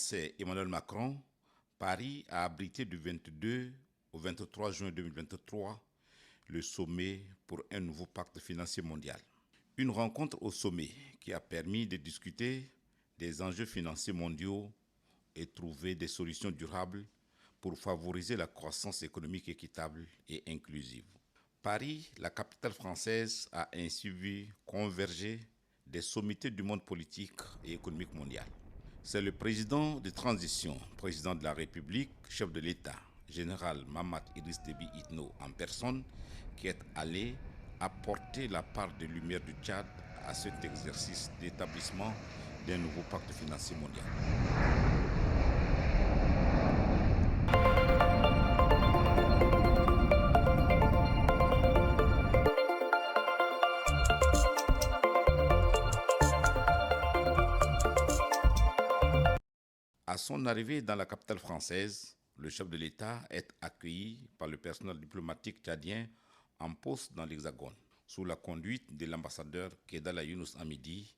français Emmanuel Macron, Paris a abrité du 22 au 23 juin 2023 le sommet pour un nouveau pacte financier mondial. Une rencontre au sommet qui a permis de discuter des enjeux financiers mondiaux et trouver des solutions durables pour favoriser la croissance économique équitable et inclusive. Paris, la capitale française, a ainsi vu converger des sommités du monde politique et économique mondial. C'est le président de transition, président de la République, chef de l'État, général Mahamat Idriss Déby Itno en personne, qui est allé apporter la part de lumière du Tchad à cet exercice d'établissement d'un nouveau pacte financier mondial. À son arrivée dans la capitale française, le chef de l'État est accueilli par le personnel diplomatique tchadien en poste dans l'Hexagone, sous la conduite de l'ambassadeur Kedala Younous Hamidi,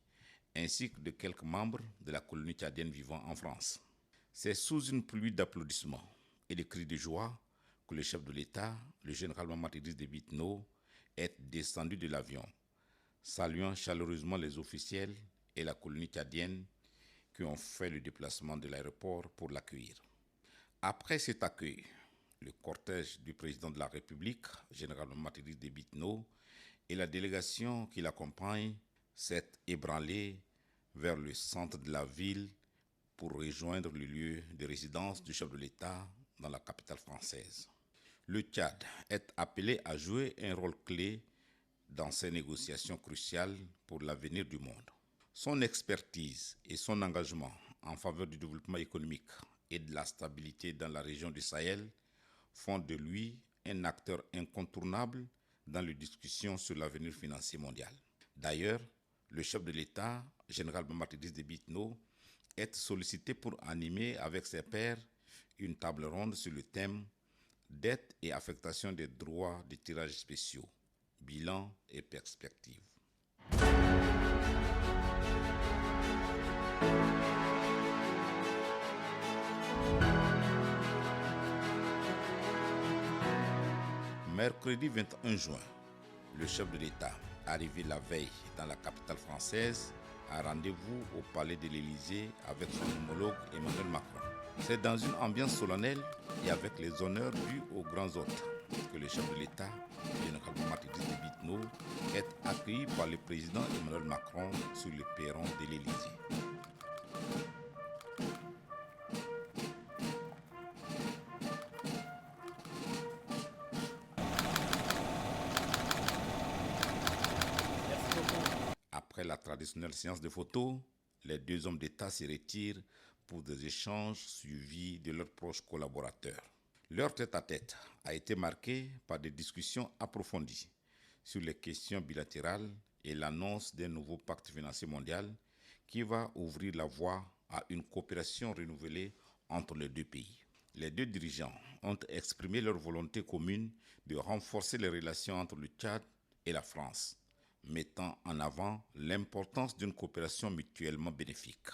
ainsi que de quelques membres de la colonie tchadienne vivant en France. C'est sous une pluie d'applaudissements et de cris de joie que le chef de l'État, le général Mahamat Idriss Déby Itno, est descendu de l'avion, saluant chaleureusement les officiels et la colonie tchadienne qui ont fait le déplacement de l'aéroport pour l'accueillir. Après cet accueil, le cortège du président de la République, général Mahamat Idriss Déby Itno, et la délégation qui l'accompagne s'est ébranlée vers le centre de la ville pour rejoindre le lieu de résidence du chef de l'État dans la capitale française. Le Tchad est appelé à jouer un rôle clé dans ces négociations cruciales pour l'avenir du monde. Son expertise et son engagement en faveur du développement économique et de la stabilité dans la région du Sahel font de lui un acteur incontournable dans les discussions sur l'avenir financier mondial. D'ailleurs, le chef de l'État, général Mahamat Idriss Déby Itno, est sollicité pour animer avec ses pairs une table ronde sur le thème « Dette et affectation des droits de tirage spéciaux, bilan et perspectives ». Mercredi 21 juin, le chef de l'État, arrivé la veille dans la capitale française, a rendez-vous au palais de l'Élysée avec son homologue Emmanuel Macron. C'est dans une ambiance solennelle et avec les honneurs dus aux grands hôtes que le chef de l'État, général Mahamat Idriss Déby Itno, est accueilli par le président Emmanuel Macron sur le perron de l'Élysée. Après la traditionnelle séance de photos, les deux hommes d'État se retirent pour des échanges suivis de leurs proches collaborateurs. Leur tête-à-tête a été marqué par des discussions approfondies sur les questions bilatérales et l'annonce d'un nouveau pacte financier mondial qui va ouvrir la voie à une coopération renouvelée entre les deux pays. Les deux dirigeants ont exprimé leur volonté commune de renforcer les relations entre le Tchad et la France, mettant en avant l'importance d'une coopération mutuellement bénéfique.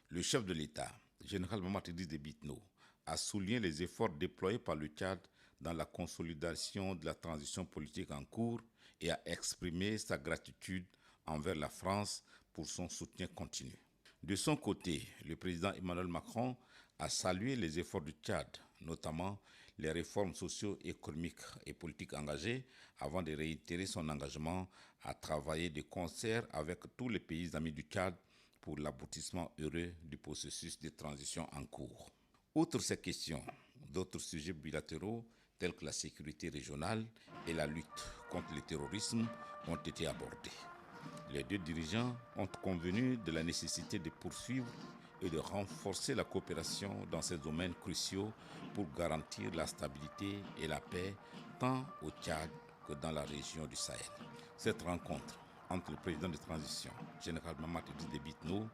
Le chef de l'État, général Mahamat Idriss Déby Itno, a souligné les efforts déployés par le Tchad dans la consolidation de la transition politique en cours et a exprimé sa gratitude envers la France pour son soutien continu. De son côté, le président Emmanuel Macron a salué les efforts du Tchad, notamment les réformes socio-économiques et politiques engagées, avant de réitérer son engagement à travailler de concert avec tous les pays amis du Tchad pour l'aboutissement heureux du processus de transition en cours. Outre ces questions, d'autres sujets bilatéraux tels que la sécurité régionale et la lutte contre le terrorisme ont été abordés. Les deux dirigeants ont convenu de la nécessité de poursuivre et de renforcer la coopération dans ces domaines cruciaux pour garantir la stabilité et la paix tant au Tchad que dans la région du Sahel. Cette rencontre entre le président de transition, général Mahamat Idriss Déby Itno,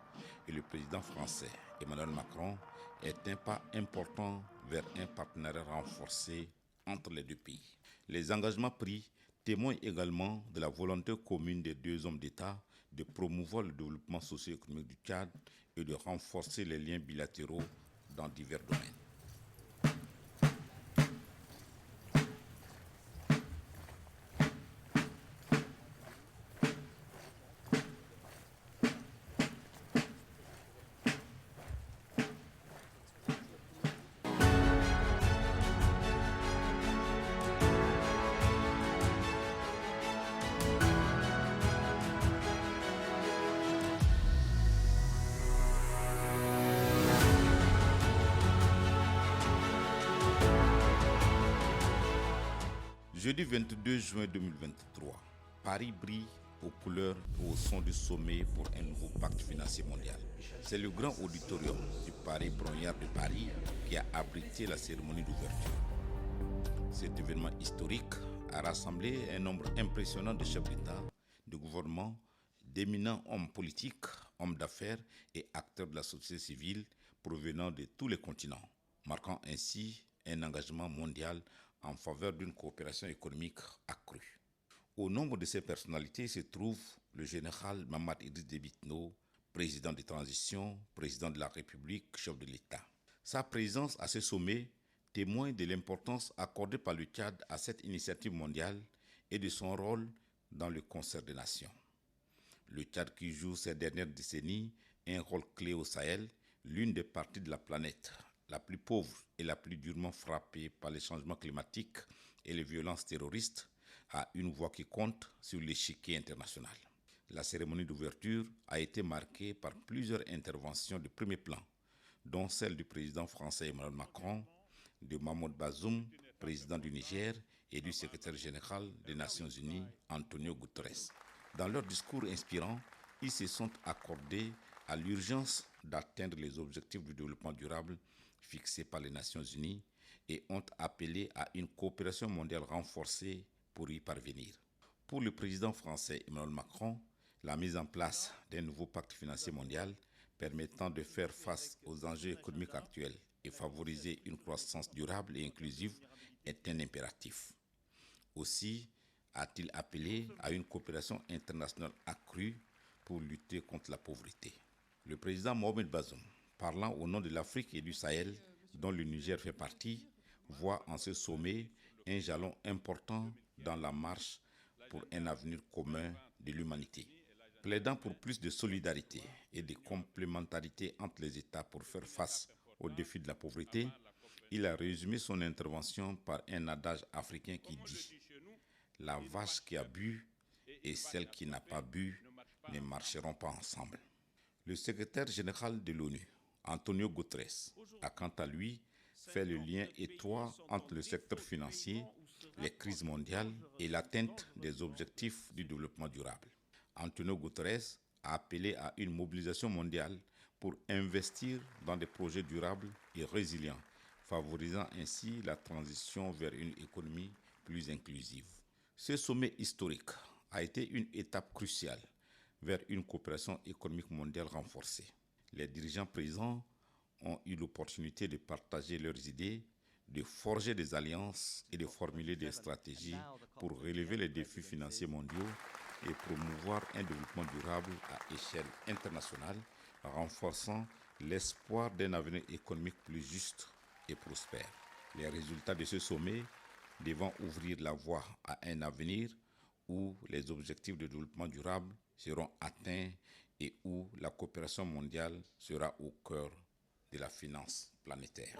et le président français, Emmanuel Macron, est un pas important vers un partenariat renforcé entre les deux pays. Les engagements pris témoignent également de la volonté commune des deux hommes d'État de promouvoir le développement socio-économique du Tchad et de renforcer les liens bilatéraux dans divers domaines. Jeudi 22 juin 2023, Paris brille aux couleurs et au son du sommet pour un nouveau pacte financier mondial. C'est le grand auditorium du Palais Brongniart de Paris qui a abrité la cérémonie d'ouverture. Cet événement historique a rassemblé un nombre impressionnant de chefs d'État, de gouvernement, d'éminents hommes politiques, hommes d'affaires et acteurs de la société civile provenant de tous les continents, marquant ainsi un engagement mondial en faveur d'une coopération économique accrue. Au nombre de ces personnalités se trouve le général Mahamat Idriss Déby Itno, président de transition, président de la République, chef de l'État. Sa présence à ce sommet témoigne de l'importance accordée par le Tchad à cette initiative mondiale et de son rôle dans le concert des nations. Le Tchad qui joue ces dernières décennies un rôle clé au Sahel, l'une des parties de la planète la plus pauvre et la plus durement frappée par les changements climatiques et les violences terroristes, a une voix qui compte sur l'échiquier international. La cérémonie d'ouverture a été marquée par plusieurs interventions de premier plan, dont celle du président français Emmanuel Macron, de Mahmoud Bazoum, président du Niger, et du secrétaire général des Nations Unies, Antonio Guterres. Dans leur discours inspirant, ils se sont accordés à l'urgence d'atteindre les objectifs du développement durable fixés par les Nations Unies et ont appelé à une coopération mondiale renforcée pour y parvenir. Pour le président français Emmanuel Macron, la mise en place d'un nouveau pacte financier mondial permettant de faire face aux enjeux économiques actuels et favoriser une croissance durable et inclusive est un impératif. Aussi a-t-il appelé à une coopération internationale accrue pour lutter contre la pauvreté. Le président Mohamed Bazoum, parlant au nom de l'Afrique et du Sahel, dont le Niger fait partie, voit en ce sommet un jalon important dans la marche pour un avenir commun de l'humanité. Plaidant pour plus de solidarité et de complémentarité entre les États pour faire face aux défis de la pauvreté, il a résumé son intervention par un adage africain qui dit « La vache qui a bu et celle qui n'a pas bu ne marcheront pas ensemble ». Le secrétaire général de l'ONU, Antonio Guterres, a quant à lui fait le lien étroit entre le secteur financier, les crises mondiales et l'atteinte des objectifs du développement durable. Antonio Guterres a appelé à une mobilisation mondiale pour investir dans des projets durables et résilients, favorisant ainsi la transition vers une économie plus inclusive. Ce sommet historique a été une étape cruciale vers une coopération économique mondiale renforcée. Les dirigeants présents ont eu l'opportunité de partager leurs idées, de forger des alliances et de formuler des stratégies pour relever les défis financiers mondiaux et promouvoir un développement durable à échelle internationale, renforçant l'espoir d'un avenir économique plus juste et prospère. Les résultats de ce sommet devant ouvrir la voie à un avenir où les objectifs de développement durable seront atteints et où la coopération mondiale sera au cœur de la finance planétaire.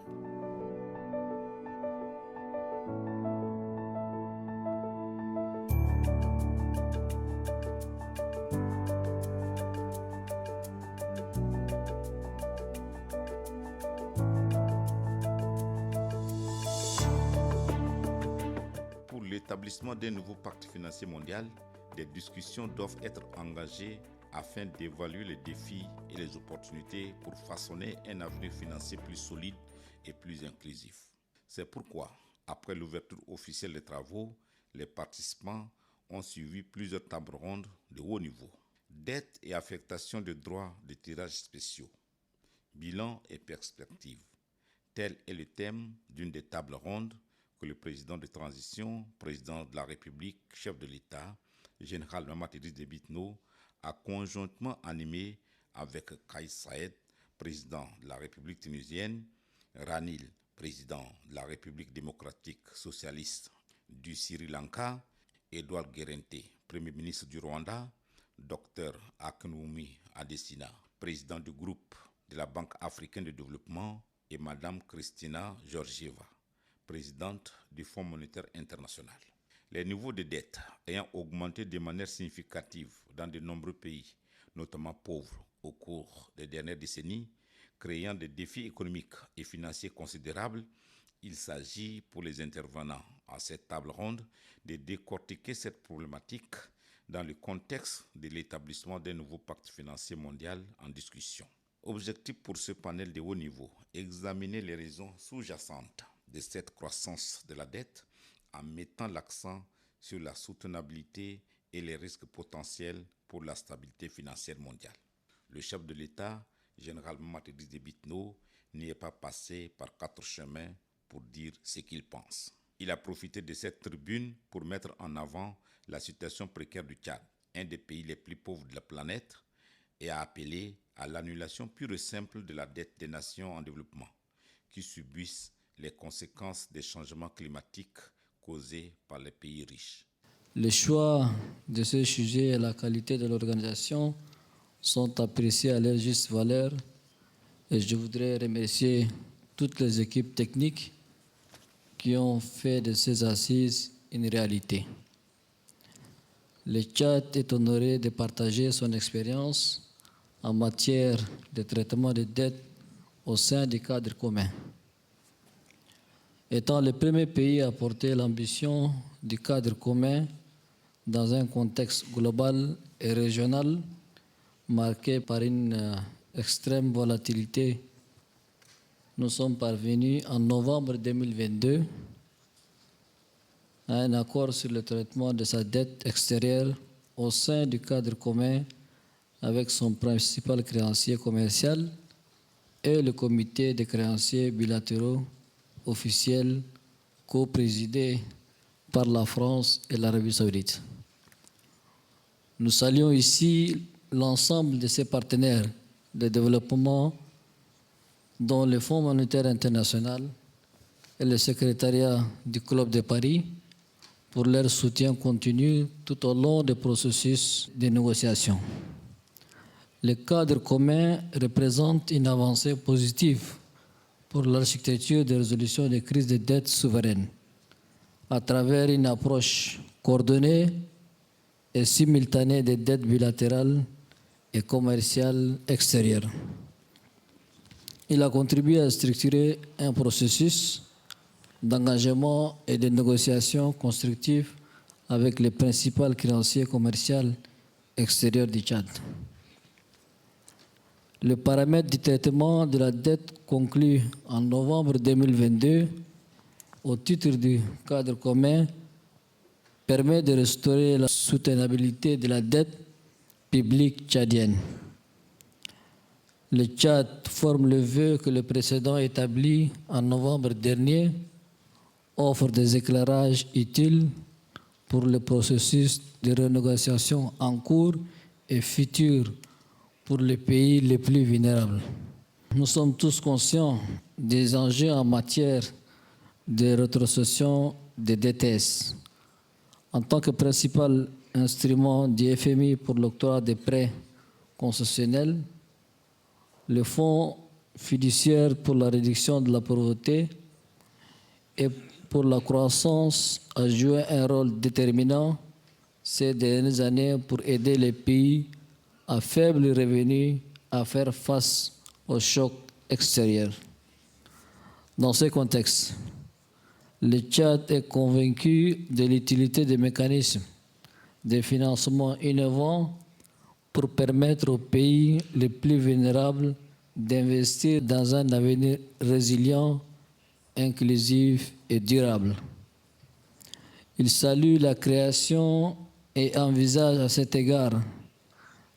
Pour l'établissement d'un nouveau pacte financier mondial, des discussions doivent être engagées afin d'évaluer les défis et les opportunités pour façonner un avenir financier plus solide et plus inclusif. C'est pourquoi, après l'ouverture officielle des travaux, les participants ont suivi plusieurs tables rondes de haut niveau. Dettes et affectation de droits de tirage spéciaux, bilan et perspectives. Tel est le thème d'une des tables rondes que le président de transition, président de la République, chef de l'État, général Mahamat Idriss Déby Itno, a conjointement animé avec Kais Saïed, président de la République tunisienne, Ranil, président de la République démocratique socialiste du Sri Lanka, Edouard Guerente, Premier ministre du Rwanda, Dr Akinwumi Adesina, président du groupe de la Banque africaine de développement, et Madame Kristina Georgieva, présidente du Fonds monétaire international. Les niveaux de dette ayant augmenté de manière significative dans de nombreux pays, notamment pauvres, au cours des dernières décennies, créant des défis économiques et financiers considérables, il s'agit pour les intervenants à cette table ronde de décortiquer cette problématique dans le contexte de l'établissement d'un nouveau pacte financier mondial en discussion. Objectif pour ce panel de haut niveau, examiner les raisons sous-jacentes de cette croissance de la dette en mettant l'accent sur la soutenabilité et les risques potentiels pour la stabilité financière mondiale. Le chef de l'État, général Mamad Idriss Déby Itno, n'y est pas passé par 4 chemins pour dire ce qu'il pense. Il a profité de cette tribune pour mettre en avant la situation précaire du Tchad, un des pays les plus pauvres de la planète, et a appelé à l'annulation pure et simple de la dette des nations en développement, qui subissent les conséquences des changements climatiques causés par les pays riches. Les choix de ce sujet et la qualité de l'organisation sont appréciés à leur juste valeur et je voudrais remercier toutes les équipes techniques qui ont fait de ces assises une réalité. Le Tchad est honoré de partager son expérience en matière de traitement des dettes au sein du cadre commun. Étant le premier pays à porter l'ambition du cadre commun dans un contexte global et régional marqué par une extrême volatilité, nous sommes parvenus en novembre 2022 à un accord sur le traitement de sa dette extérieure au sein du cadre commun avec son principal créancier commercial et le comité des créanciers bilatéraux officiels co-présidés par la France et l'Arabie saoudite. Nous saluons ici l'ensemble de ces partenaires de développement dont le Fonds monétaire international et le secrétariat du Club de Paris pour leur soutien continu tout au long du processus de négociation. Le cadre commun représente une avancée positive pour l'architecture de résolution des crises de dette souveraines à travers une approche coordonnée et simultanée des dettes bilatérales et commerciales extérieures. Il a contribué à structurer un processus d'engagement et de négociation constructive avec les principaux créanciers commerciaux extérieurs du Tchad. Le paramètre du traitement de la dette conclu en novembre 2022 au titre du cadre commun permet de restaurer la soutenabilité de la dette publique tchadienne. Le Tchad forme le vœu que le précédent établi en novembre dernier offre des éclairages utiles pour le processus de renégociation en cours et futur pour les pays les plus vulnérables. Nous sommes tous conscients des enjeux en matière de rétrocession des DTS. En tant que principal instrument du FMI pour l'octroi des prêts concessionnels, le Fonds fiduciaire pour la réduction de la pauvreté et pour la croissance a joué un rôle déterminant ces dernières années pour aider les pays à faible revenu à faire face aux chocs extérieurs. Dans ce contexte, le Tchad est convaincu de l'utilité des mécanismes de financement innovants pour permettre aux pays les plus vulnérables d'investir dans un avenir résilient, inclusif et durable. Il salue la création et envisage à cet égard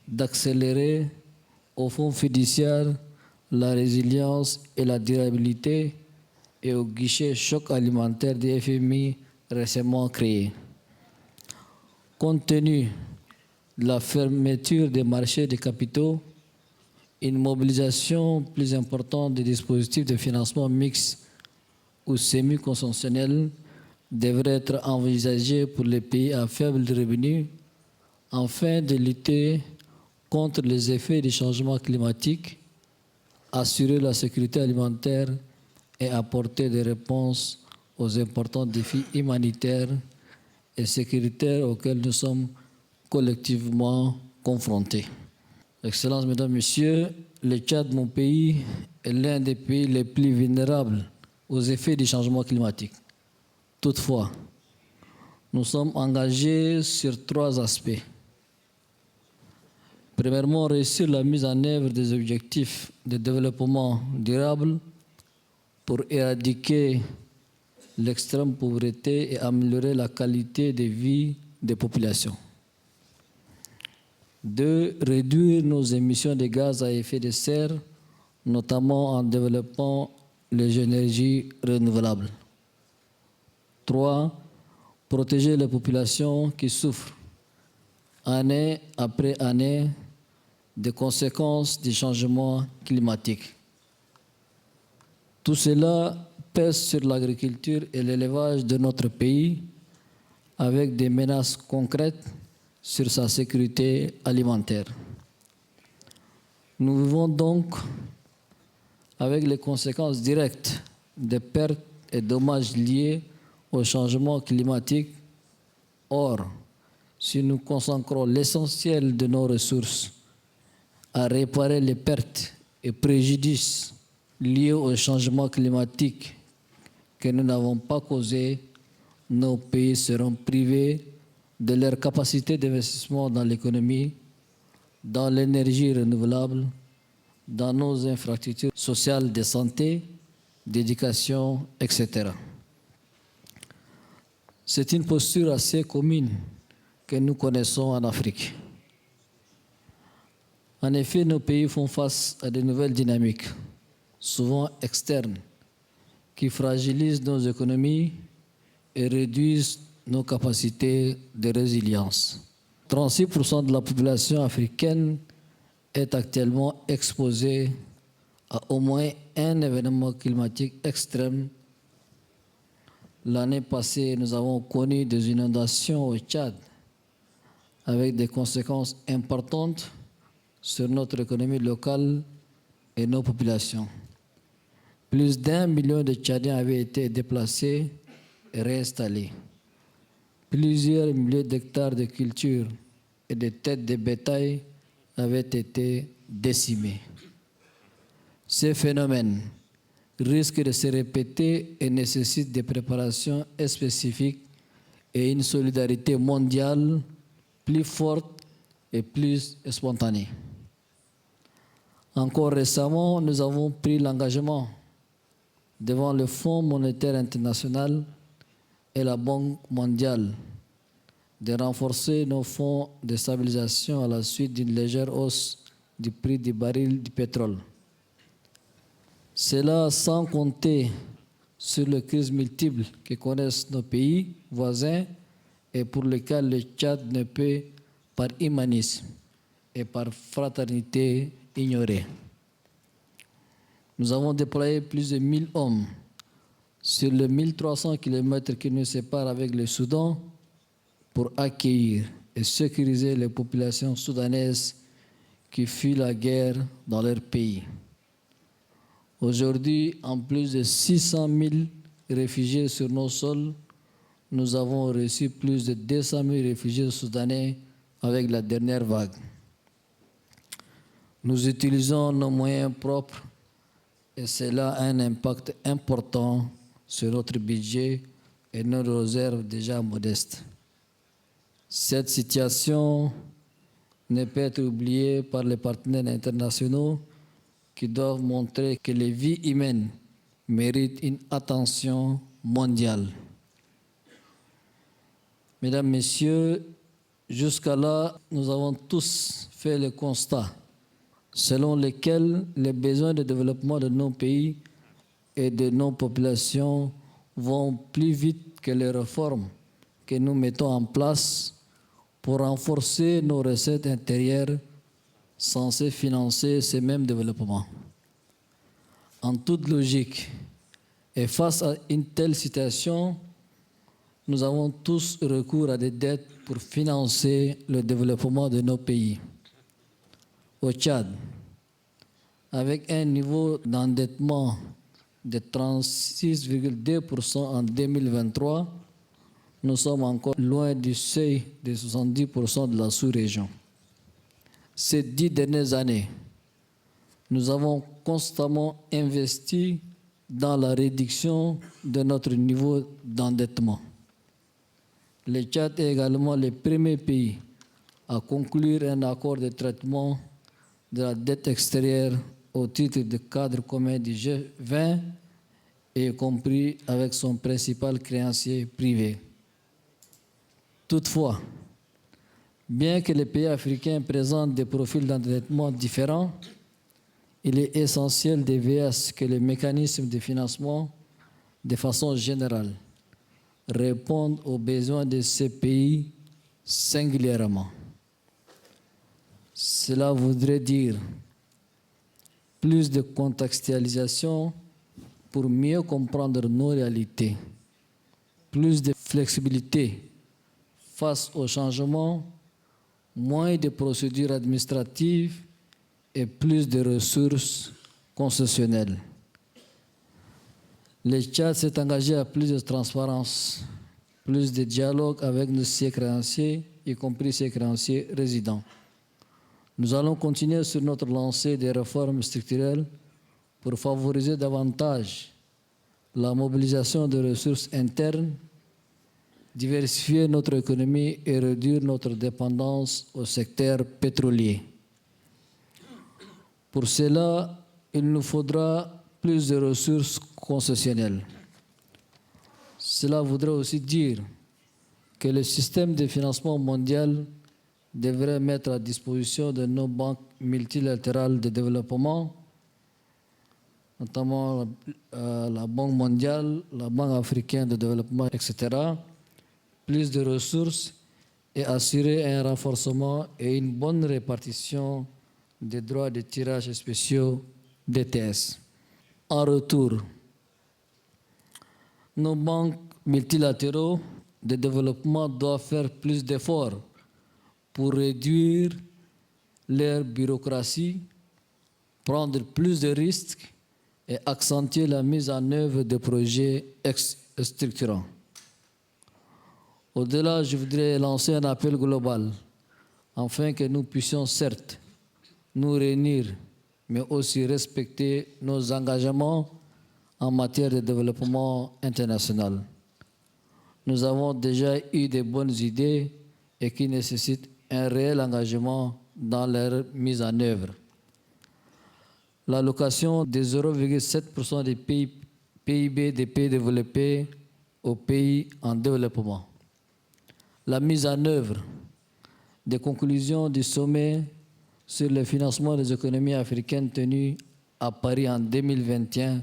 d'accélérer au fonds fiduciaire la résilience et la durabilité et au guichet choc alimentaire du FMI récemment créé. Compte tenu de la fermeture des marchés des capitaux Une mobilisation plus importante des dispositifs de financement mixte ou semi-conventionnels devrait être envisagée pour les pays à faible revenu afin de lutter contre les effets du changement climatique, assurer la sécurité alimentaire et apporter des réponses aux importants défis humanitaires et sécuritaires auxquels nous sommes collectivement confrontés. Excellences, Mesdames, Messieurs, le Tchad, mon pays, est l'un des pays les plus vulnérables aux effets du changement climatique. Toutefois, nous sommes engagés sur 3 aspects. Premièrement, réussir la mise en œuvre des objectifs de développement durable pour éradiquer l'extrême pauvreté et améliorer la qualité de vie des populations. 2, réduire nos émissions de gaz à effet de serre, notamment en développant les énergies renouvelables. 3, protéger les populations qui souffrent année après année des conséquences du changement climatique. Tout cela pèse sur l'agriculture et l'élevage de notre pays avec des menaces concrètes sur sa sécurité alimentaire. Nous vivons donc avec les conséquences directes des pertes et dommages liés au changement climatique. Or, si nous consacrons l'essentiel de nos ressources à réparer les pertes et préjudices liés au changement climatique que nous n'avons pas causés, nos pays seront privés de leur capacité d'investissement dans l'économie, dans l'énergie renouvelable, dans nos infrastructures sociales de santé, d'éducation, etc. C'est une posture assez commune que nous connaissons en Afrique. En effet, nos pays font face à de nouvelles dynamiques, souvent externes, qui fragilisent nos économies et réduisent nos capacités de résilience. 36% de la population africaine est actuellement exposée à au moins un événement climatique extrême. L'année passée, nous avons connu des inondations au Tchad avec des conséquences importantes sur notre économie locale et nos populations. Plus d'1 million de Tchadiens avaient été déplacés et réinstallés. Plusieurs milliers d'hectares de cultures et de têtes de bétail avaient été décimés. Ces phénomènes risquent de se répéter et nécessitent des préparations spécifiques et une solidarité mondiale plus forte et plus spontanée. Encore récemment, nous avons pris l'engagement devant le Fonds monétaire international et la Banque mondiale de renforcer nos fonds de stabilisation à la suite d'une légère hausse du prix du baril du pétrole. Cela sans compter sur les crises multiples que connaissent nos pays voisins et pour lesquels le Tchad ne peut, par humanisme et par fraternité, ignorer. Nous avons déployé plus de 1000 hommes sur les 1300 km qui nous séparent avec le Soudan pour accueillir et sécuriser les populations soudanaises qui fuient la guerre dans leur pays. Aujourd'hui, en plus de 600 000 réfugiés sur nos sols, nous avons reçu plus de 200 000 réfugiés soudanais avec la dernière vague. Nous utilisons nos moyens propres et cela a un impact important sur notre budget et nos réserves déjà modestes. Cette situation ne peut être oubliée par les partenaires internationaux qui doivent montrer que les vies humaines méritent une attention mondiale. Mesdames, Messieurs, jusqu'à là, nous avons tous fait le constat selon lequel les besoins de développement de nos pays et de nos populations vont plus vite que les réformes que nous mettons en place pour renforcer nos recettes intérieures, censés financer ces mêmes développements. En toute logique, et face à une telle situation, nous avons tous recours à des dettes pour financer le développement de nos pays. Au Tchad, avec un niveau d'endettement de 36,2% en 2023, nous sommes encore loin du seuil de 70% de la sous-région. Ces 10 dernières années, nous avons constamment investi dans la réduction de notre niveau d'endettement. Le Tchad est également le premier pays à conclure un accord de traitement de la dette extérieure au titre du cadre commun du G20, y compris avec son principal créancier privé. Toutefois, bien que les pays africains présentent des profils d'endettement différents, il est essentiel de veiller à ce que les mécanismes de financement, de façon générale, répondent aux besoins de ces pays singulièrement. Cela voudrait dire plus de contextualisation pour mieux comprendre nos réalités, plus de flexibilité face aux changements, moins de procédures administratives et plus de ressources concessionnelles. Le Tchad s'est engagé à plus de transparence, plus de dialogue avec nos créanciers, y compris ses créanciers résidents. Nous allons continuer sur notre lancée des réformes structurelles pour favoriser davantage la mobilisation de ressources internes, diversifier notre économie et réduire notre dépendance au secteur pétrolier. Pour cela, il nous faudra plus de ressources concessionnelles. Cela voudrait aussi dire que le système de financement mondial devrait mettre à disposition de nos banques multilatérales de développement, notamment la Banque mondiale, la Banque africaine de développement, etc., plus de ressources et assurer un renforcement et une bonne répartition des droits de tirage spéciaux DTS. En retour, nos banques multilatéraux de développement doivent faire plus d'efforts pour réduire leur bureaucratie, prendre plus de risques et accentuer la mise en œuvre de projets structurants. Au-delà, je voudrais lancer un appel global afin que nous puissions certes nous réunir, mais aussi respecter nos engagements en matière de développement international. Nous avons déjà eu de bonnes idées et qui nécessitent un réel engagement dans leur mise en œuvre. L'allocation des 0,7% des PIB des pays développés aux pays en développement. La mise en œuvre des conclusions du sommet sur le financement des économies africaines tenu à Paris en 2021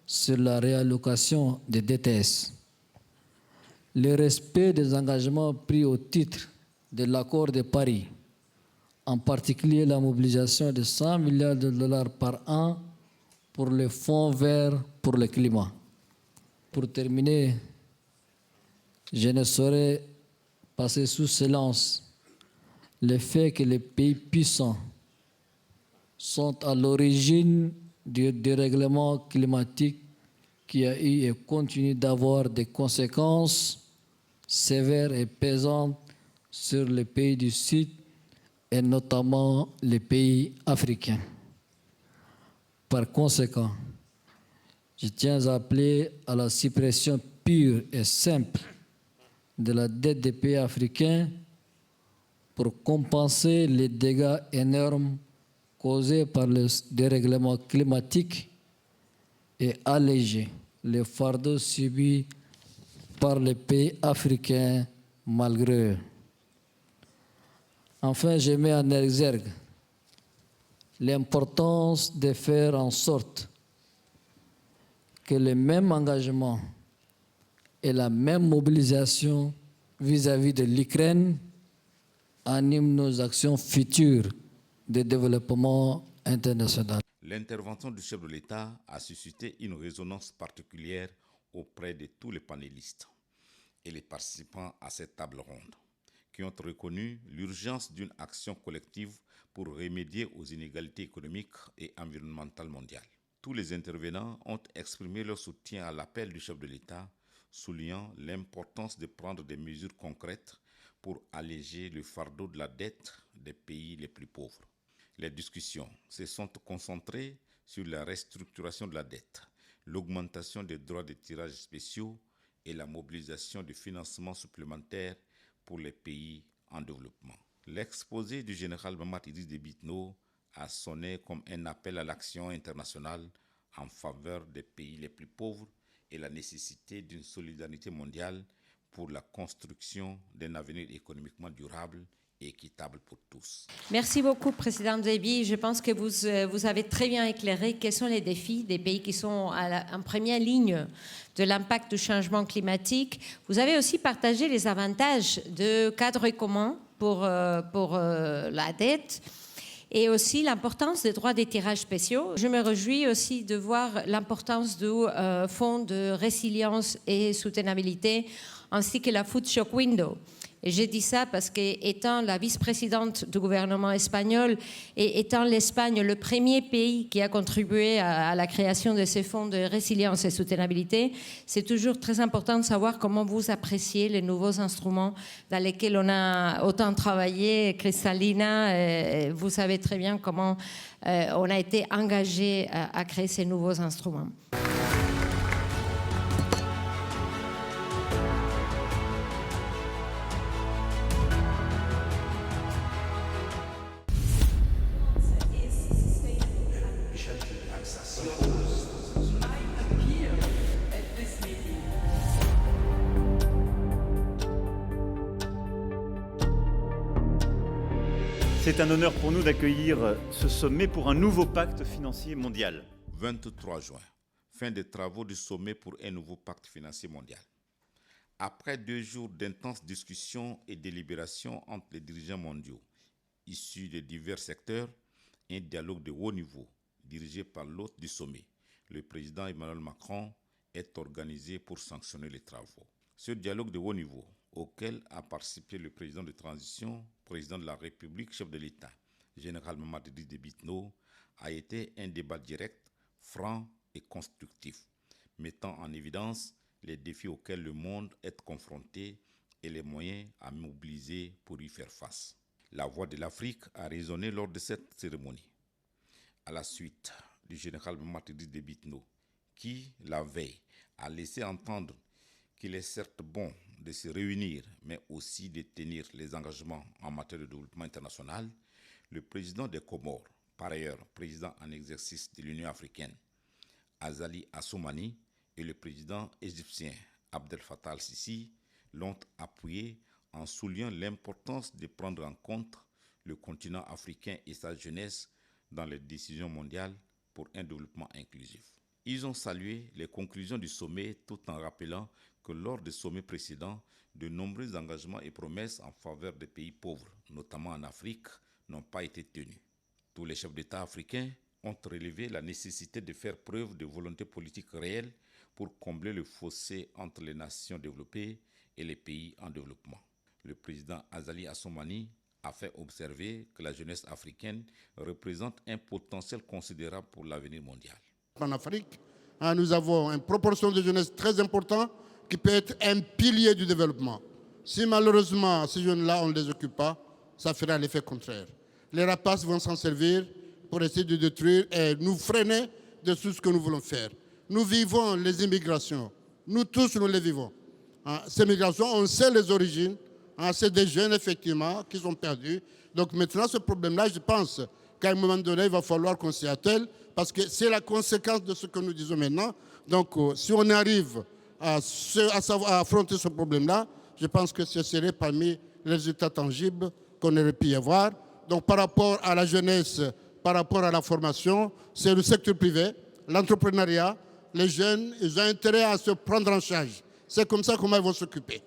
sur la réallocation des DTS. Le respect des engagements pris au titre de l'accord de Paris, en particulier la mobilisation de 100 milliards de dollars par an pour le Fonds vert pour le climat. Pour terminer, je ne saurais passer sous silence le fait que les pays puissants sont à l'origine du dérèglement climatique qui a eu et continue d'avoir des conséquences sévères et pesantes sur les pays du Sud et notamment les pays africains. Par conséquent, je tiens à appeler à la suppression pure et simple de la dette des pays africains pour compenser les dégâts énormes causés par le dérèglement climatique et alléger les fardeaux subis par les pays africains malgré eux. Enfin, je mets en exergue l'importance de faire en sorte que le même engagement et la même mobilisation vis-à-vis de l'Ukraine animent nos actions futures de développement international. L'intervention du chef de l'État a suscité une résonance particulière auprès de tous les panélistes et les participants à cette table ronde, qui ont reconnu l'urgence d'une action collective pour remédier aux inégalités économiques et environnementales mondiales. Tous les intervenants ont exprimé leur soutien à l'appel du chef de l'État, soulignant l'importance de prendre des mesures concrètes pour alléger le fardeau de la dette des pays les plus pauvres. Les discussions se sont concentrées sur la restructuration de la dette, l'augmentation des droits de tirage spéciaux et la mobilisation de financements supplémentaires pour les pays en développement. L'exposé du général Mahamat Idriss Déby Itno a sonné comme un appel à l'action internationale en faveur des pays les plus pauvres et la nécessité d'une solidarité mondiale pour la construction d'un avenir économiquement durable et équitable pour tous. Merci beaucoup, Président Déby. Je pense que vous avez très bien éclairé quels sont les défis des pays qui sont en première ligne de l'impact du changement climatique. Vous avez aussi partagé les avantages de cadre commun pour la dette et aussi l'importance des droits des tirages spéciaux. Je me réjouis aussi de voir l'importance du Fonds de résilience et soutenabilité ainsi que la Food Shock Window. Et j'ai dit ça parce qu'étant la vice-présidente du gouvernement espagnol et étant l'Espagne le premier pays qui a contribué à la création de ces fonds de résilience et soutenabilité, c'est toujours très important de savoir comment vous appréciez les nouveaux instruments dans lesquels on a autant travaillé. Kristalina, vous savez très bien comment on a été engagé à créer ces nouveaux instruments. C'est un honneur pour nous d'accueillir ce sommet pour un nouveau pacte financier mondial. 23 juin, fin des travaux du sommet pour un nouveau pacte financier mondial. Après 2 jours d'intenses discussions et délibérations entre les dirigeants mondiaux, issus de divers secteurs, un dialogue de haut niveau, dirigé par l'hôte du sommet, le président Emmanuel Macron, est organisé pour sanctionner les travaux. Ce dialogue de haut niveau, auquel a participé le président de transition, président de la République, chef de l'État, général Mahamat Idriss Déby Itno, a été un débat direct, franc et constructif, mettant en évidence les défis auxquels le monde est confronté et les moyens à mobiliser pour y faire face. La voix de l'Afrique a résonné lors de cette cérémonie. À la suite du général Mahamat Idriss Déby Itno, qui, la veille, a laissé entendre qu'il est certes bon de se réunir, mais aussi de tenir les engagements en matière de développement international, le président des Comores, par ailleurs président en exercice de l'Union africaine, Azali Assoumani, et le président égyptien Abdel Fattah al-Sisi l'ont appuyé en soulignant l'importance de prendre en compte le continent africain et sa jeunesse dans les décisions mondiales pour un développement inclusif. Ils ont salué les conclusions du sommet tout en rappelant que lors des sommets précédents, de nombreux engagements et promesses en faveur des pays pauvres, notamment en Afrique, n'ont pas été tenus. Tous les chefs d'État africains ont relevé la nécessité de faire preuve de volonté politique réelle pour combler le fossé entre les nations développées et les pays en développement. Le président Azali Assoumani a fait observer que la jeunesse africaine représente un potentiel considérable pour l'avenir mondial. En Afrique, nous avons une proportion de jeunesse très importante qui peut être un pilier du développement. Si malheureusement ces jeunes-là, on ne les occupe pas, ça fera l'effet contraire. Les rapaces vont s'en servir pour essayer de détruire et nous freiner de tout ce que nous voulons faire. Nous vivons les immigrations. Nous tous, nous les vivons. Ces migrations, on sait les origines. C'est des jeunes, effectivement, qui sont perdus. Donc maintenant, ce problème-là, je pense qu'à un moment donné, il va falloir qu'on s'y attelle parce que c'est la conséquence de ce que nous disons maintenant. Donc, si on arrive à affronter ce problème-là, je pense que ce serait parmi les résultats tangibles qu'on aurait pu y avoir. Donc, par rapport à la jeunesse, par rapport à la formation, c'est le secteur privé, l'entrepreneuriat. Les jeunes, ils ont intérêt à se prendre en charge. C'est comme ça qu'ils vont s'occuper.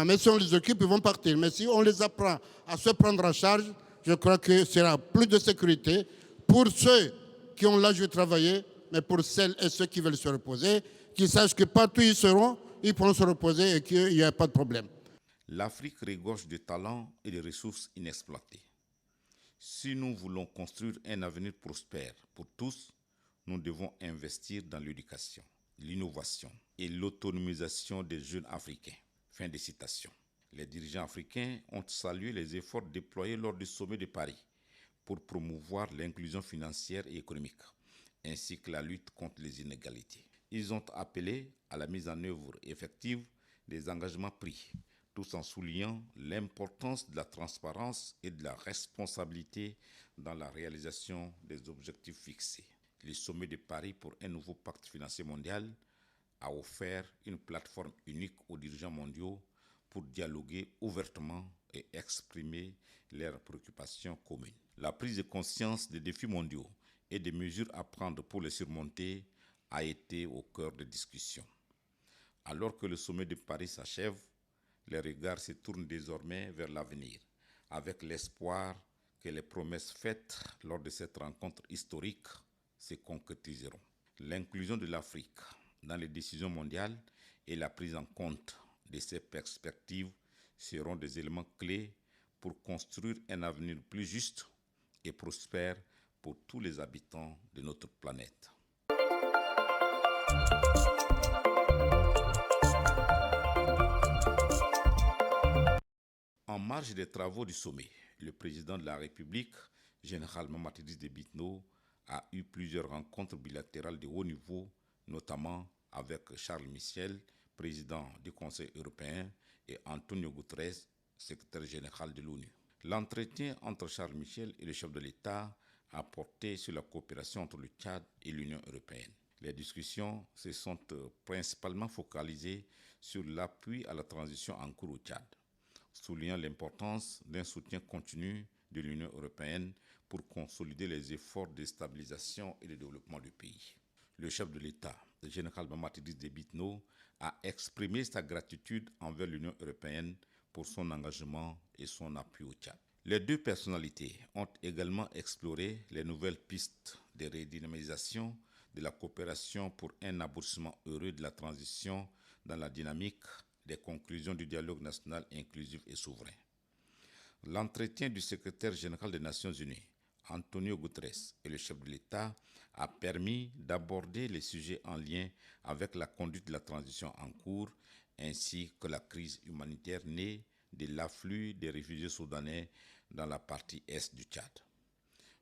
Mais si on les occupe, ils vont partir. Mais si on les apprend à se prendre en charge, je crois que ce sera plus de sécurité pour ceux qui ont l'âge de travailler, mais pour celles et ceux qui veulent se reposer, qu'ils sachent que partout où ils seront, ils pourront se reposer et qu'il n'y a pas de problème. L'Afrique regorge de talents et de ressources inexploitées. Si nous voulons construire un avenir prospère pour tous, nous devons investir dans l'éducation, l'innovation et l'autonomisation des jeunes africains. Fin de citation. Les dirigeants africains ont salué les efforts déployés lors du sommet de Paris pour promouvoir l'inclusion financière et économique, ainsi que la lutte contre les inégalités. Ils ont appelé à la mise en œuvre effective des engagements pris, tout en soulignant l'importance de la transparence et de la responsabilité dans la réalisation des objectifs fixés. Le sommet de Paris pour un nouveau pacte financier mondial a offert une plateforme unique aux dirigeants mondiaux pour dialoguer ouvertement et exprimer leurs préoccupations communes. La prise de conscience des défis mondiaux et des mesures à prendre pour les surmonter a été au cœur des discussions. Alors que le sommet de Paris s'achève, les regards se tournent désormais vers l'avenir, avec l'espoir que les promesses faites lors de cette rencontre historique se concrétiseront. L'inclusion de l'Afrique dans les décisions mondiales et la prise en compte de ces perspectives seront des éléments clés pour construire un avenir plus juste et prospère pour tous les habitants de notre planète. En marge des travaux du sommet, le président de la République, général Mamadi Idriss Déby, a eu plusieurs rencontres bilatérales de haut niveau, notamment avec Charles Michel, président du Conseil européen, et Antonio Guterres, secrétaire général de l'ONU. L'entretien entre Charles Michel et le chef de l'État a porté sur la coopération entre le Tchad et l'Union européenne. Les discussions se sont principalement focalisées sur l'appui à la transition en cours au Tchad, soulignant l'importance d'un soutien continu de l'Union européenne pour consolider les efforts de stabilisation et de développement du pays. Le chef de l'État, le général Mamadi Idriss Déby, a exprimé sa gratitude envers l'Union européenne pour son engagement et son appui au Tchad. Les deux personnalités ont également exploré les nouvelles pistes de redynamisation de la coopération pour un aboutissement heureux de la transition dans la dynamique des conclusions du dialogue national inclusif et souverain. L'entretien du secrétaire général des Nations Unies, Antonio Guterres, et le chef de l'État a permis d'aborder les sujets en lien avec la conduite de la transition en cours ainsi que la crise humanitaire née de l'afflux des réfugiés soudanais dans la partie est du Tchad.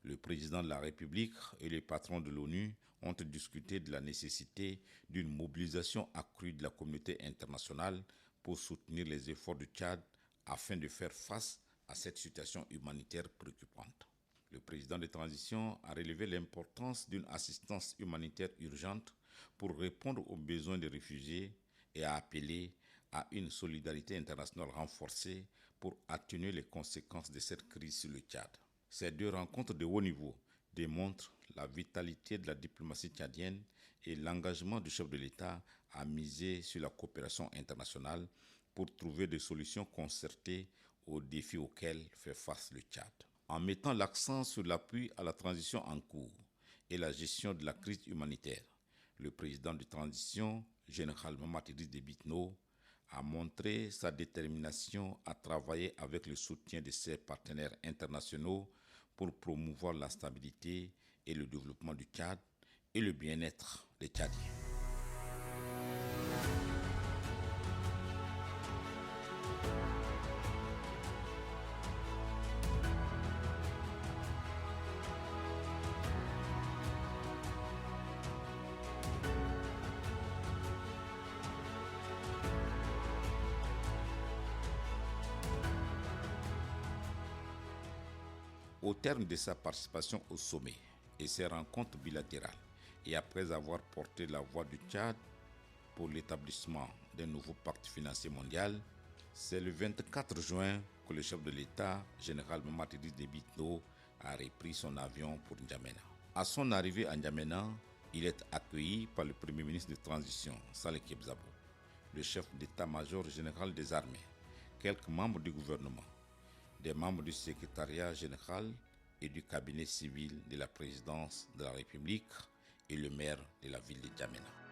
Le président de la République et les patrons de l'ONU ont discuté de la nécessité d'une mobilisation accrue de la communauté internationale pour soutenir les efforts du Tchad afin de faire face à cette situation humanitaire préoccupante. Le président de transition a relevé l'importance d'une assistance humanitaire urgente pour répondre aux besoins des réfugiés et a appelé à une solidarité internationale renforcée pour atténuer les conséquences de cette crise sur le Tchad. Ces deux rencontres de haut niveau démontrent la vitalité de la diplomatie tchadienne et l'engagement du chef de l'État à miser sur la coopération internationale pour trouver des solutions concertées aux défis auxquels fait face le Tchad. En mettant l'accent sur l'appui à la transition en cours et la gestion de la crise humanitaire, le président de transition, général Mamadi Idriss Déby, a montré sa détermination à travailler avec le soutien de ses partenaires internationaux pour promouvoir la stabilité et le développement du Tchad et le bien-être des Tchadiens. Au terme de sa participation au sommet et ses rencontres bilatérales, et après avoir porté la voix du Tchad pour l'établissement d'un nouveau pacte financier mondial, c'est le 24 juin que le chef de l'État, général Mamadi Idriss Déby, a repris son avion pour N'Djamena. À son arrivée à N'Djamena, il est accueilli par le Premier ministre de transition, Saleh Kebzabo, le chef d'état-major général des armées, quelques membres du gouvernement, des membres du secrétariat général et du cabinet civil de la présidence de la République et le maire de la ville de N'Djamena.